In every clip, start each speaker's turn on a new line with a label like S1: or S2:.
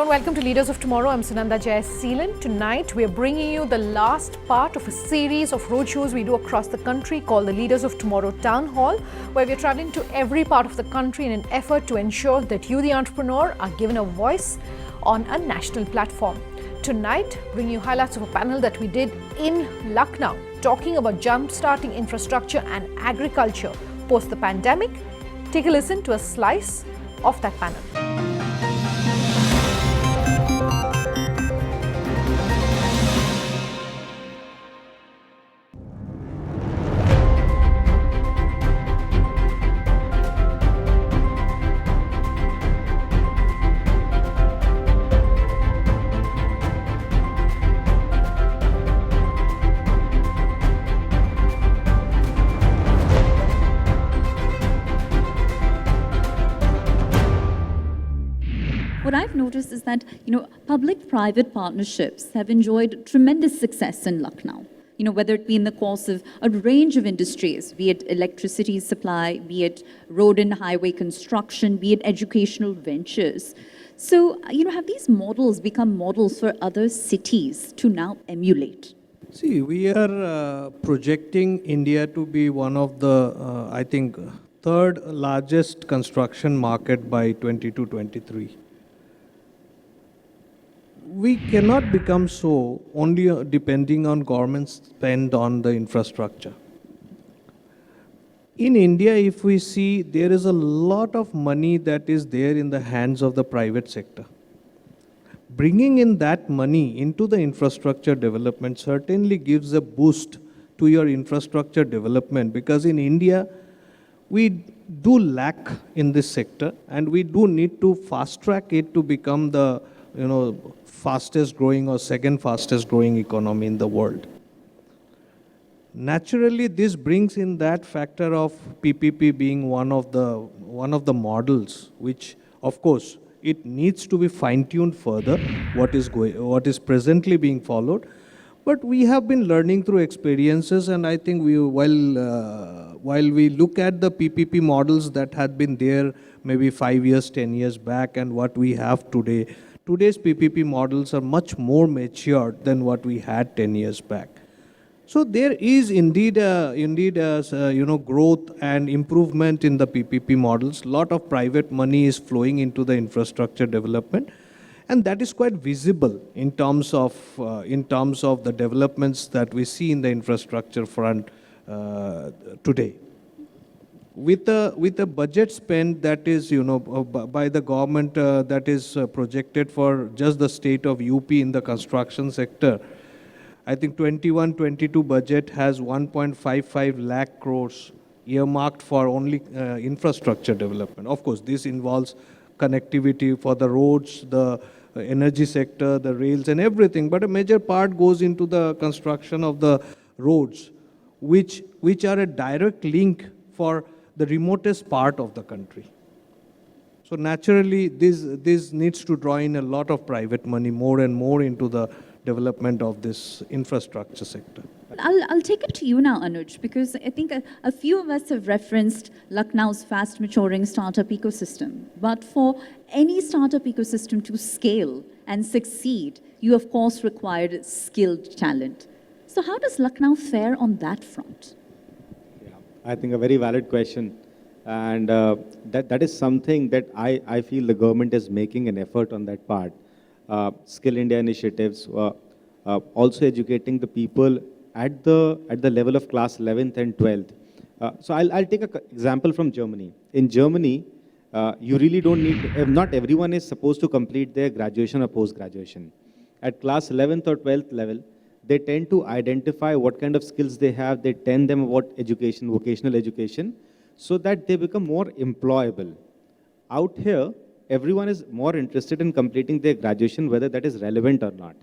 S1: Hello and welcome to Leaders of Tomorrow. I'm Sunanda Jayaseelan. Tonight we are bringing you the last part of a series of roadshows we do across the country called the Leaders of Tomorrow Townhall, where we are traveling to every part of the country in an effort to ensure that you, the entrepreneur, are given a voice on a national platform. Tonight, bringing you highlights of a panel that we did in Lucknow, talking about jump-starting infrastructure and agriculture post the pandemic. Take a listen to a slice of that panel.
S2: What I've noticed is that, public-private partnerships have enjoyed tremendous success in Lucknow. Whether it be in the course of a range of industries, be it electricity supply, be it road and highway construction, be it educational ventures. So, have these models become models for other cities to now emulate?
S3: See, we are projecting India to be one of the, third largest construction market by 22-23. We cannot become so only depending on government spend on the infrastructure. In India, if we see, there is a lot of money that is there in the hands of the private sector. Bringing in that money into the infrastructure development certainly gives a boost to your infrastructure development, because in India, we do lack in this sector and we do need to fast track it to become the fastest growing or second fastest growing economy in the world. Naturally, this brings in that factor of PPP being one of the models, which of course it needs to be fine-tuned further, what is presently being followed. But we have been learning through experiences, and I think while we look at the PPP models that had been there maybe 5 years, 10 years back, and what we have today, today's PPP models are much more mature than what we had 10 years back. So there is indeed growth and improvement in the PPP models. A lot of private money is flowing into the infrastructure development, and that is quite visible in terms of the developments that we see in the infrastructure front today. With a budget spend that is, by the government that is projected for just the state of UP in the construction sector, I think 21-22 budget has 1.55 lakh crores earmarked for only infrastructure development. Of course, this involves connectivity for the roads, the energy sector, the rails and everything, but a major part goes into the construction of the roads, which are a direct link for the remotest part of the country. So naturally, this needs to draw in a lot of private money more and more into the development of this infrastructure sector.
S2: I'll take it to you now, Anuj, because I think a few of us have referenced Lucknow's fast-maturing startup ecosystem. But for any startup ecosystem to scale and succeed, you of course required skilled talent. So how does Lucknow fare on that front?
S4: I think a very valid question, and that is something that I feel the government is making an effort on that part. Skill India initiatives, also educating the people at the level of class 11th and 12th. So I'll take an example from Germany. In Germany, you really don't need, not everyone is supposed to complete their graduation or post-graduation. At class 11th or 12th level, they tend to identify what kind of skills they have. They tell them about education, vocational education, so that they become more employable. Out here, everyone is more interested in completing their graduation, whether that is relevant or not.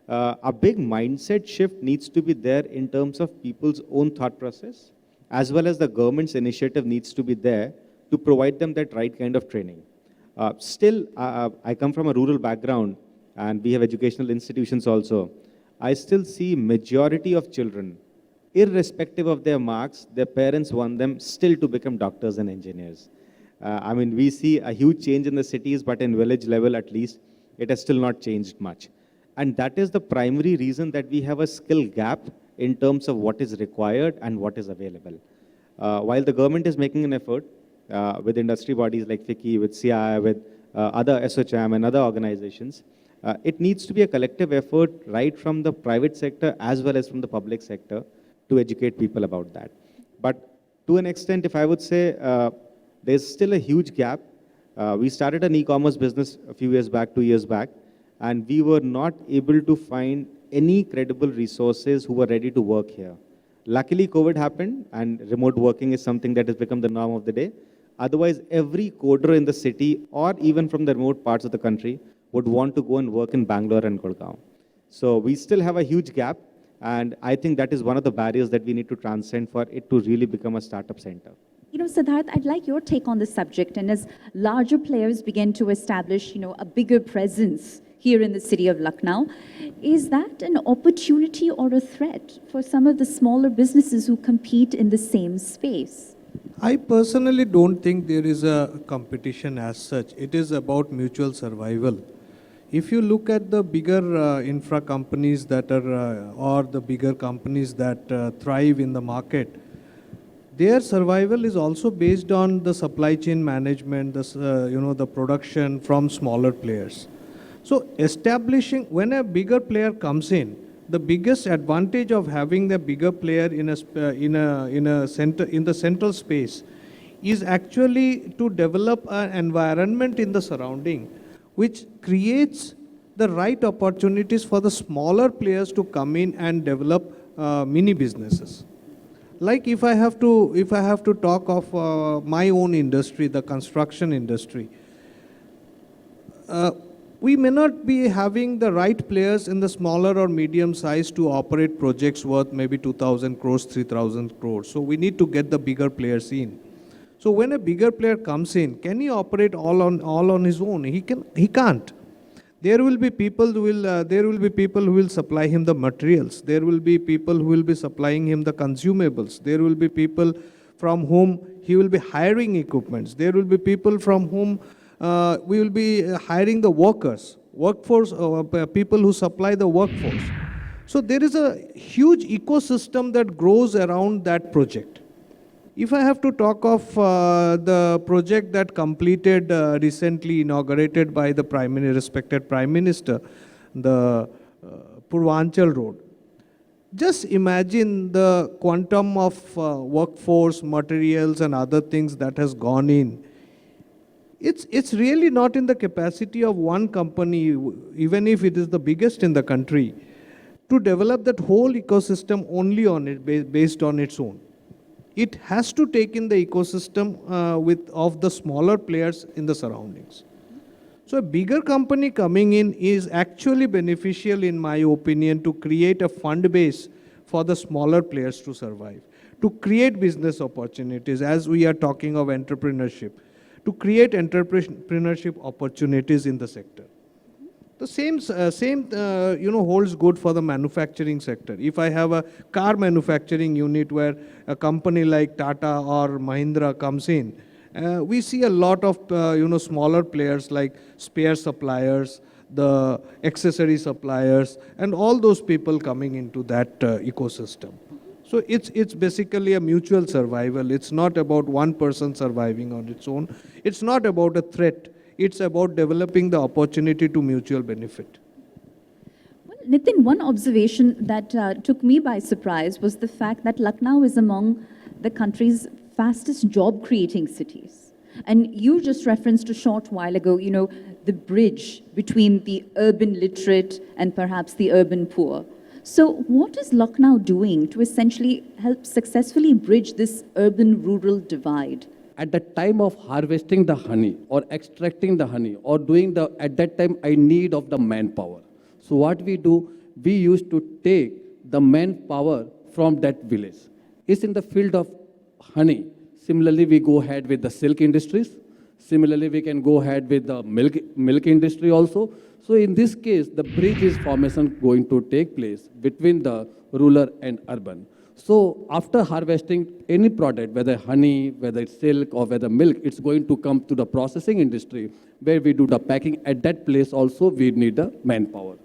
S4: A big mindset shift needs to be there in terms of people's own thought process, as well as the government's initiative needs to be there to provide them that right kind of training. Still, I come from a rural background, and we have educational institutions also. I still see majority of children, irrespective of their marks, their parents want them still to become doctors and engineers. We see a huge change in the cities, but in village level at least, it has still not changed much. And that is the primary reason that we have a skill gap in terms of what is required and what is available. While the government is making an effort with industry bodies like FICCI, with CI, with other SHM and other organizations, it needs to be a collective effort right from the private sector as well as from the public sector to educate people about that. But to an extent, if I would say, there's still a huge gap. We started an e-commerce business a few years back, 2 years back, and we were not able to find any credible resources who were ready to work here. Luckily, COVID happened, and remote working is something that has become the norm of the day. Otherwise, every coder in the city, or even from the remote parts of the country, would want to go and work in Bangalore and Gurgaon. So we still have a huge gap, and I think that is one of the barriers that we need to transcend for it to really become a startup center.
S2: You know, Siddharth, I'd like your take on this subject. And as larger players begin to establish, a bigger presence here in the city of Lucknow, is that an opportunity or a threat for some of the smaller businesses who compete in the same space?
S3: I personally don't think there is a competition as such. It is about mutual survival. If you look at the bigger infra companies that are, or the bigger companies that thrive in the market, their survival is also based on the supply chain management, the production from smaller players. So establishing, when a bigger player comes in, the biggest advantage of having the bigger player in the central space is actually to develop an environment in the surrounding which creates the right opportunities for the smaller players to come in and develop mini businesses. Like if I have to talk of my own industry, the construction industry, we may not be having the right players in the smaller or medium size to operate projects worth maybe 2,000 crores, 3,000 crores. So we need to get the bigger players in. So when a bigger player comes in, can he operate all on his own? He can't. There will be people who will supply him the materials. There will be people who will be supplying him the consumables. There will be people from whom he will be hiring equipments. There will be people from whom we will be hiring the workforce, people who supply the workforce. So there is a huge ecosystem that grows around that project. If I have to talk of the project that completed recently inaugurated by the respected Prime Minister, the Purvanchal Road, just imagine the quantum of workforce, materials and other things that has gone in. It's really not in the capacity of one company, even if it is the biggest in the country, to develop that whole ecosystem only on it, based on its own. It has to take in the ecosystem of the smaller players in the surroundings. So a bigger company coming in is actually beneficial, in my opinion, to create a fund base for the smaller players to survive, to create business opportunities, as we are talking of entrepreneurship, to create entrepreneurship opportunities in the sector. The same holds good for the manufacturing sector. If I have a car manufacturing unit where a company like Tata or Mahindra comes in, we see a lot of smaller players like spare suppliers, the accessory suppliers, and all those people coming into that ecosystem. So it's basically a mutual survival. It's not about one person surviving on its own. It's not about a threat. It's about developing the opportunity to mutual benefit.
S2: Well, Nitin, one observation that took me by surprise was the fact that Lucknow is among the country's fastest job-creating cities. And you just referenced a short while ago, the bridge between the urban literate and perhaps the urban poor. So what is Lucknow doing to essentially help successfully bridge this urban-rural divide?
S5: At the time of harvesting the honey or extracting the honey or at that time I need of the manpower. So what we do, we used to take the manpower from that village. It's in the field of honey. Similarly, we go ahead with the silk industries. Similarly, we can go ahead with the milk industry also. So in this case, the bridge is formation going to take place between the rural and urban. So after harvesting any product, whether honey, whether it's silk or whether milk, it's going to come to the processing industry where we do the packing. At that place also we need the manpower.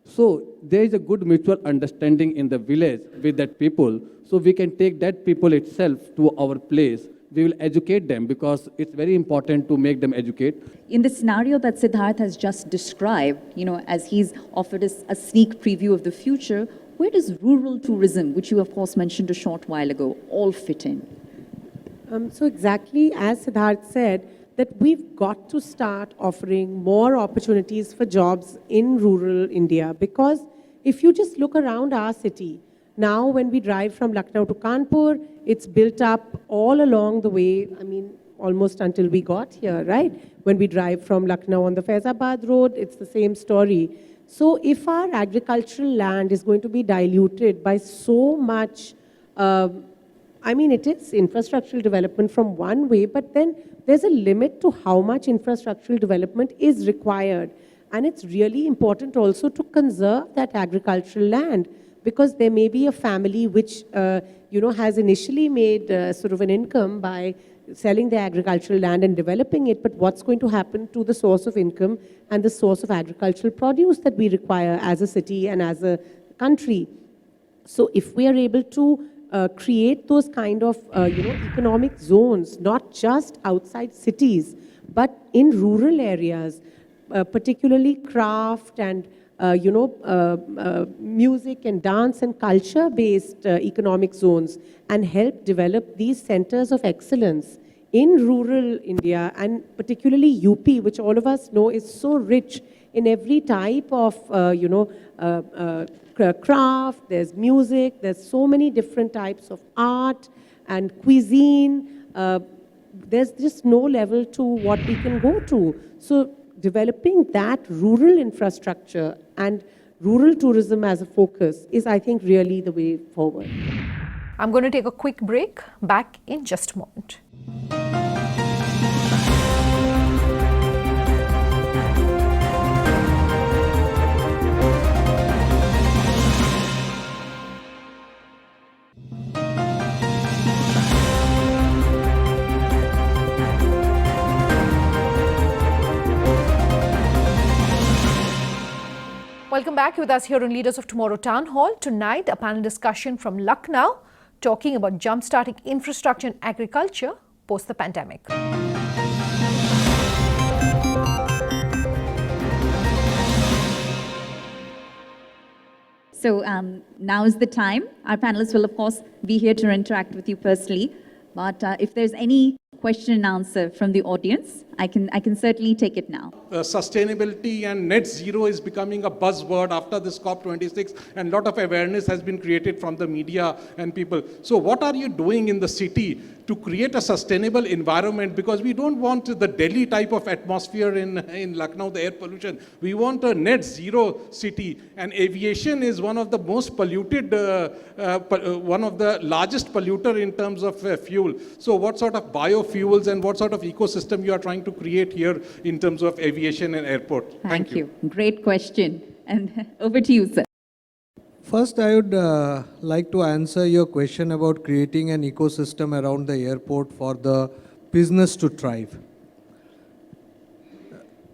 S5: So there is a good mutual understanding in the village with that people. So we can take that people itself to our place. We will educate them because it's very important to make them educate.
S2: In the scenario that Siddharth has just described, as he's offered us a sneak preview of the future, where does rural tourism, which you of course mentioned a short while ago, all fit in?
S6: So exactly as Siddharth said, that we've got to start offering more opportunities for jobs in rural India, because if you just look around our city, now when we drive from Lucknow to Kanpur, it's built up all along the way, almost until we got here, right? When we drive from Lucknow on the Faizabad road, it's the same story. So if our agricultural land is going to be diluted by so much, it is infrastructural development from one way, but then there's a limit to how much infrastructural development is required. And it's really important also to conserve that agricultural land, because there may be a family which, has initially made sort of an income by selling their agricultural land and developing it, but what's going to happen to the source of income and the source of agricultural produce that we require as a city and as a country? So if we are able to create those kind of, economic zones, not just outside cities, but in rural areas, particularly craft and, music and dance and culture-based economic zones, and help develop these centers of excellence in rural India, and particularly UP, which all of us know is so rich in every type of, craft, there's music, there's so many different types of art and cuisine. There's just no level to what we can go to. So developing that rural infrastructure and rural tourism as a focus is, I think, really the way forward.
S1: I'm going to take a quick break. Back in just a moment. Welcome back. With us here on Leaders of Tomorrow Town Hall. Tonight, a panel discussion from Lucknow talking about jump-starting infrastructure and agriculture post the pandemic.
S2: So now is the time. Our panelists will, of course, be here to interact with you personally. But if there's any question and answer from the audience, I can certainly take it now.
S7: Sustainability and net zero is becoming a buzzword after this COP26, and a lot of awareness has been created from the media and people. So what are you doing in the city to create a sustainable environment? Because we don't want the Delhi type of atmosphere in Lucknow, the air pollution. We want a net zero city, and aviation is one of the most polluted, one of the largest polluter in terms of fuel. So what sort of biofuels and what sort of ecosystem you are trying to create here in terms of aviation and airport?
S2: Thank you. Great question. And over to you, sir.
S3: First, I would like to answer your question about creating an ecosystem around the airport for the business to thrive.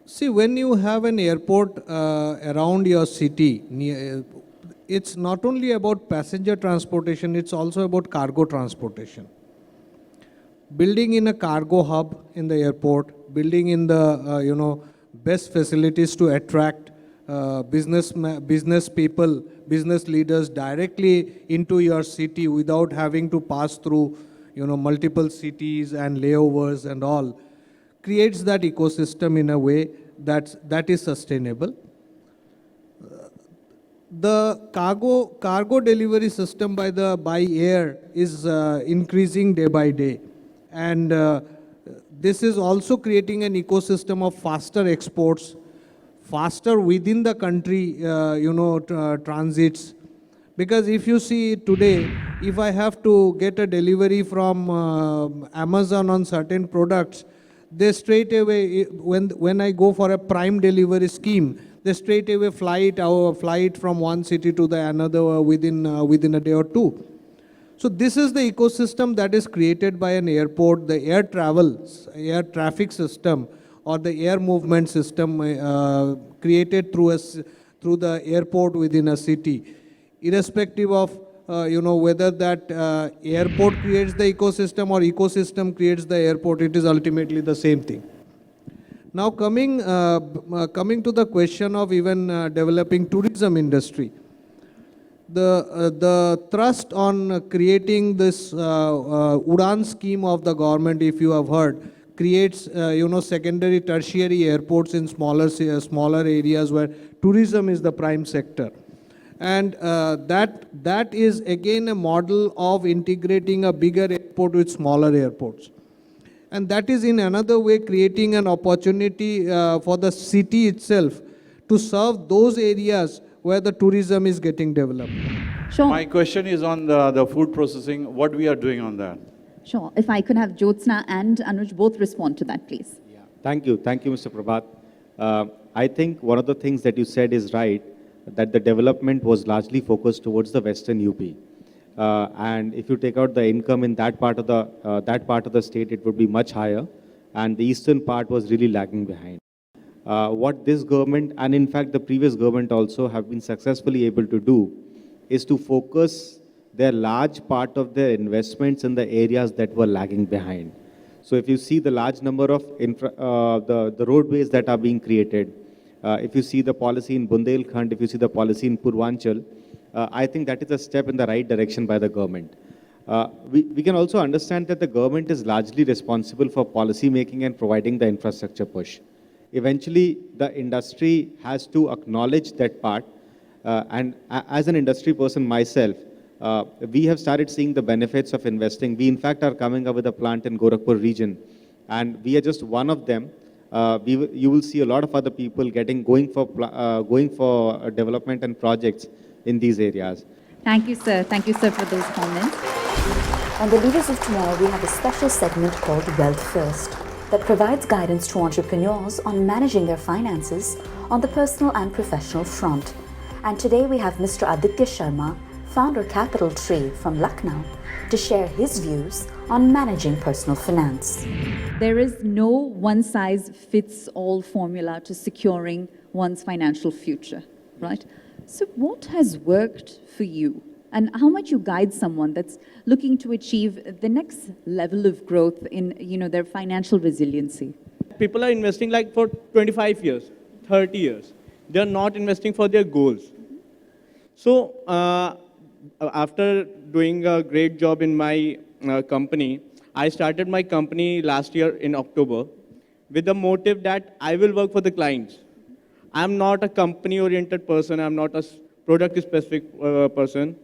S3: See, when you have an airport around your city, it's not only about passenger transportation, it's also about cargo transportation. Building in a cargo hub in the airport, building in the best facilities to attract business people, business leaders directly into your city without having to pass through multiple cities and layovers and all, creates that ecosystem in a way that is sustainable. The cargo delivery system by air is increasing day by day, and this is also creating an ecosystem of faster exports, faster within the country, transits. Because if you see today, if I have to get a delivery from Amazon on certain products, they straight away, when I go for a prime delivery scheme, they straight away fly it from one city to the another within a day or two. So this is the ecosystem that is created by an airport, the air travel, air traffic system, or the air movement system created through the airport within a city, irrespective of whether that airport creates the ecosystem or ecosystem creates the airport. It is ultimately the same thing. Now coming to the question of even developing tourism industry, the thrust on creating this Udan scheme of the government, if you have heard, creates secondary, tertiary airports in smaller areas where tourism is the prime sector. And that is again a model of integrating a bigger airport with smaller airports. And that is in another way creating an opportunity for the city itself to serve those areas where the tourism is getting developed.
S2: Sure.
S8: My question is on the food processing, what we are doing on that.
S2: Sure. If I could have Jyotsana and Anuj both respond to that, please.
S4: Yeah. Thank you, Mr. Prabhat. I think one of the things that you said is right, that the development was largely focused towards the Western UP. And if you take out the income in that part of the state, it would be much higher, and the eastern part was really lagging behind. What this government, and in fact the previous government also, have been successfully able to do is to focus their large part of their investments in the areas that were lagging behind. So if you see the large number of the roadways that are being created, if you see the policy in Bundelkhand, if you see the policy in Purvanchal, I think that is a step in the right direction by the government. We can also understand that the government is largely responsible for policy making and providing the infrastructure push. Eventually, the industry has to acknowledge that part. And as an industry person myself, we have started seeing the benefits of investing. We, in fact, are coming up with a plant in Gorakhpur region, and we are just one of them. You will see a lot of other people going for development and projects in these areas.
S2: Thank you, sir. Thank you, sir, for those comments.
S9: On the Leaders of Tomorrow, we have a special segment called Wealth First that provides guidance to entrepreneurs on managing their finances on the personal and professional front. And today we have Mr. Aditya Sharma, founder Capital Tree from Lucknow, to share his views on managing personal finance.
S2: There is no one-size-fits-all formula to securing one's financial future, right? So what has worked for you? And how might you guide someone that's looking to achieve the next level of growth in their financial resiliency?
S10: People are investing like for 25 years, 30 years. They're not investing for their goals. So after doing a great job in my company, I started my company last year in October with the motive that I will work for the clients. I'm not a company-oriented person. I'm not a product-specific person.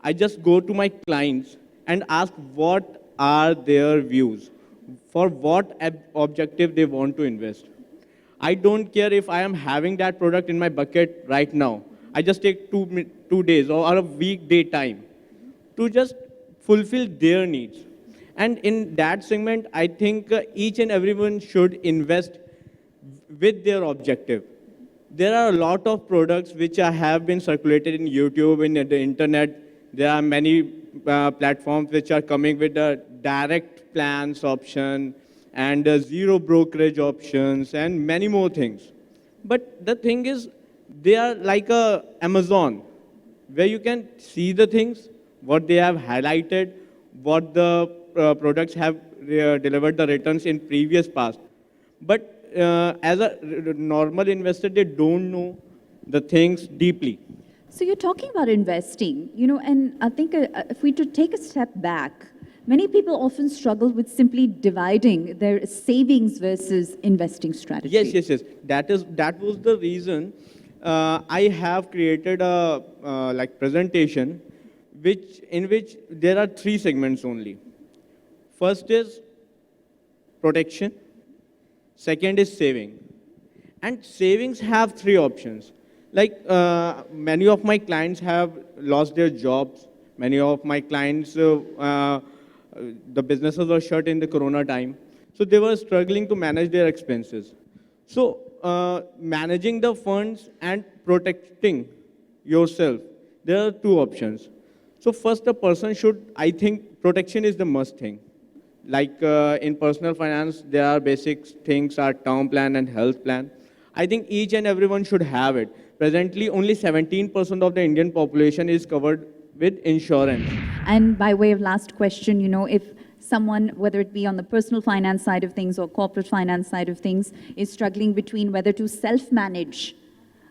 S10: I just go to my clients and ask what are their views, for what objective they want to invest. I don't care if I am having that product in my bucket right now. I just take 2 days or a weekday time to just fulfill their needs. And in that segment, I think each and everyone should invest with their objective. There are a lot of products which have been circulated in YouTube, in the internet. There are many platforms which are coming with a direct plans option and zero brokerage options and many more things. But the thing is, they are like Amazon, where you can see the things, what they have highlighted, what the products have delivered the returns in previous past. But as a normal investor, they don't know the things deeply.
S2: So you're talking about investing, and I think if we could take a step back, many people often struggle with simply dividing their savings versus investing strategy.
S10: Yes. That was the reason I have created a presentation in which there are 3 segments only. First is protection. Second is saving. And savings have 3 options. Many of my clients have lost their jobs. Many of my clients, the businesses were shut in the Corona time. So they were struggling to manage their expenses. So managing the funds and protecting yourself, there are 2 options. So first, the person should, I think, protection is the must thing. Like in personal finance, there are basic things are term plan and health plan. I think each and everyone should have it. Presently, only 17% of the Indian population is covered with insurance.
S2: And by way of last question, you know, if someone, whether it be on the personal finance side of things or corporate finance side of things, is struggling between whether to self-manage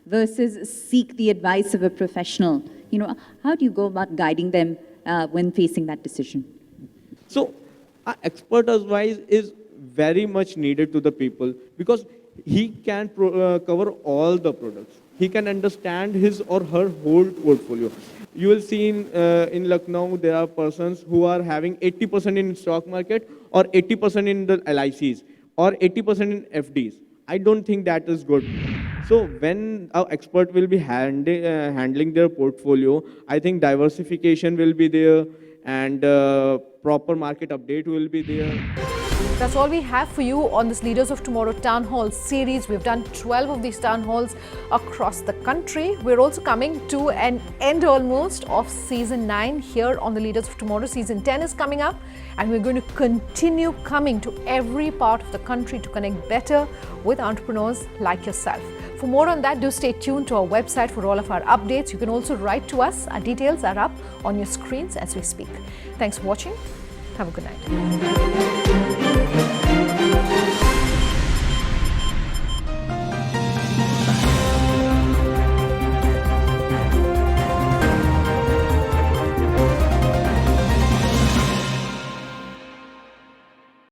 S2: versus seek the advice of a professional, you know, how do you go about guiding them when facing that decision?
S10: So, expert advice is very much needed to the people because he can cover all the products. He can understand his or her whole portfolio. You will see in Lucknow, there are persons who are having 80% in stock market or 80% in the LICs or 80% in FDs. I don't think that is good. So when our expert will be handling their portfolio, I think diversification will be there and proper market update will be there.
S1: That's all we have for you on this Leaders of Tomorrow Town Hall series. We've done 12 of these town halls across the country. We're also coming to an end almost of season 9 here on the Leaders of Tomorrow. Season 10 is coming up and we're going to continue coming to every part of the country to connect better with entrepreneurs like yourself. For more on that, do stay tuned to our website for all of our updates. You can also write to us. Our details are up on your screens as we speak. Thanks for watching. Have a good night.